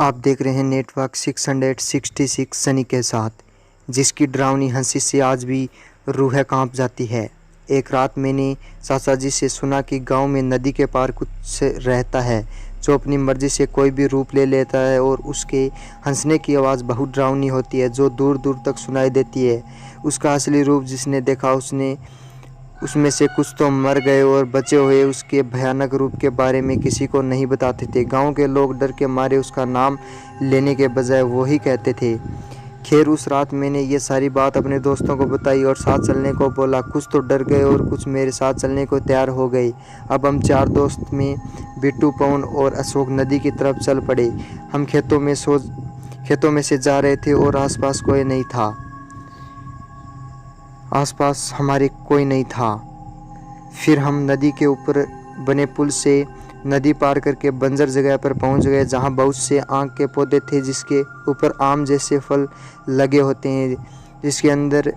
आप देख रहे हैं नेटवर्क 666 सनी के साथ, जिसकी डरावनी हंसी से आज भी रूह कांप जाती है। एक रात मैंने चाचा जी से सुना कि गांव में नदी के पार कुछ रहता है जो अपनी मर्जी से कोई भी रूप ले लेता है और उसके हंसने की आवाज़ बहुत डरावनी होती है जो दूर दूर तक सुनाई देती है। उसका असली रूप जिसने देखा उसमें से कुछ तो मर गए और बचे हुए उसके भयानक रूप के बारे में किसी को नहीं बताते थे। गांव के लोग डर के मारे उसका नाम लेने के बजाय वो ही कहते थे। खैर, उस रात मैंने ये सारी बात अपने दोस्तों को बताई और साथ चलने को बोला। कुछ तो डर गए और कुछ मेरे साथ चलने को तैयार हो गए। अब हम 4 दोस्त में बिट्टू, पवन और अशोक नदी की तरफ चल पड़े। हम खेतों में से जा रहे थे और आसपास हमारे कोई नहीं था। फिर हम नदी के ऊपर बने पुल से नदी पार करके बंजर जगह पर पहुंच गए जहां बहुत से आम के पौधे थे जिसके ऊपर आम जैसे फल लगे होते हैं, जिसके अंदर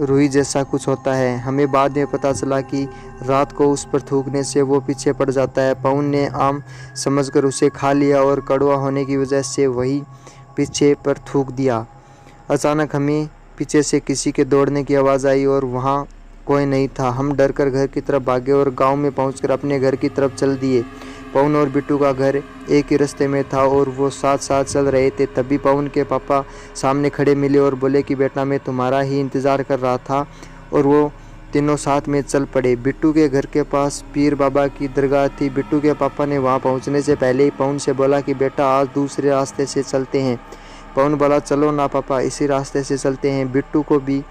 रुई जैसा कुछ होता है। हमें बाद में पता चला कि रात को उस पर थूकने से वो पीछे पड़ जाता है। पवन ने आम समझकर उसे खा लिया और कड़वा होने की वजह से वही पीछे पर थूक दिया। अचानक हमें पीछे से किसी के दौड़ने की आवाज़ आई और वहाँ कोई नहीं था। हम डर कर घर की तरफ भागे और गांव में पहुंचकर अपने घर की तरफ चल दिए। पवन और बिट्टू का घर एक ही रास्ते में था और वो साथ साथ चल रहे थे। तभी पवन के पापा सामने खड़े मिले और बोले कि बेटा, मैं तुम्हारा ही इंतज़ार कर रहा था। और वो तीनों साथ में चल पड़े। बिट्टू के घर के पास पीर बाबा की दरगाह थी। बिट्टू के पापा ने वहाँ पहुँचने से पहले ही पवन से बोला कि बेटा, आज दूसरे रास्ते से चलते हैं। पवन बोला, चलो ना पापा, इसी रास्ते से चलते हैं। बिट्टू को भी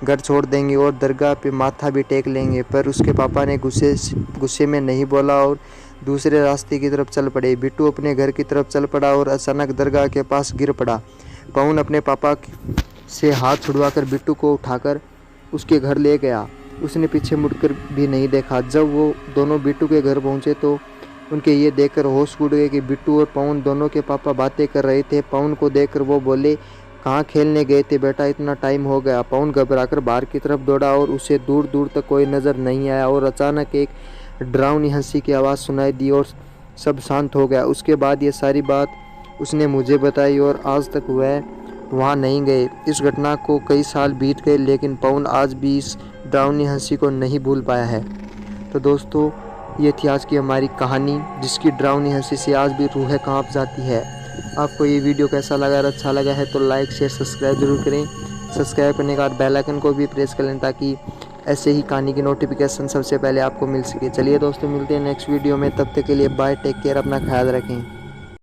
घर छोड़ देंगे और दरगाह पे माथा भी टेक लेंगे। पर उसके पापा ने गुस्से में नहीं बोला और दूसरे रास्ते की तरफ चल पड़े। बिट्टू अपने घर की तरफ चल पड़ा और अचानक दरगाह के पास गिर पड़ा। पवन अपने पापा से हाथ छुड़वाकर बिट्टू को उठाकर उसके घर ले गया। उसने पीछे मुड़कर भी नहीं देखा। जब वो दोनों बिट्टू के घर पहुँचे तो उनके ये देखकर होश उड़ गए कि बिट्टू और पवन दोनों के पापा बातें कर रहे थे। पवन को देखकर वो बोले, कहाँ खेलने गए थे बेटा, इतना टाइम हो गया। पवन घबराकर बाहर की तरफ दौड़ा और उसे दूर दूर तक कोई नज़र नहीं आया और अचानक एक डरावनी हंसी की आवाज़ सुनाई दी और सब शांत हो गया। उसके बाद ये सारी बात उसने मुझे बताई और आज तक वह वहाँ नहीं गए। इस घटना को कई साल बीत गए लेकिन पवन आज भी इस डरावनी हंसी को नहीं भूल पाया है। तो दोस्तों, ये थी आज की हमारी कहानी, जिसकी डरावनी हंसी से आज भी रूहें कांप जाती है। आपको ये वीडियो कैसा लगा? अगर अच्छा लगा है तो लाइक शेयर सब्सक्राइब जरूर करें। सब्सक्राइब करने के बाद बेल आइकन को भी प्रेस कर लें ताकि ऐसे ही कहानी की नोटिफिकेशन सबसे पहले आपको मिल सके। चलिए दोस्तों, मिलते हैं नेक्स्ट वीडियो में। तब तक के लिए बाय, टेक केयर, अपना ख्याल रखें।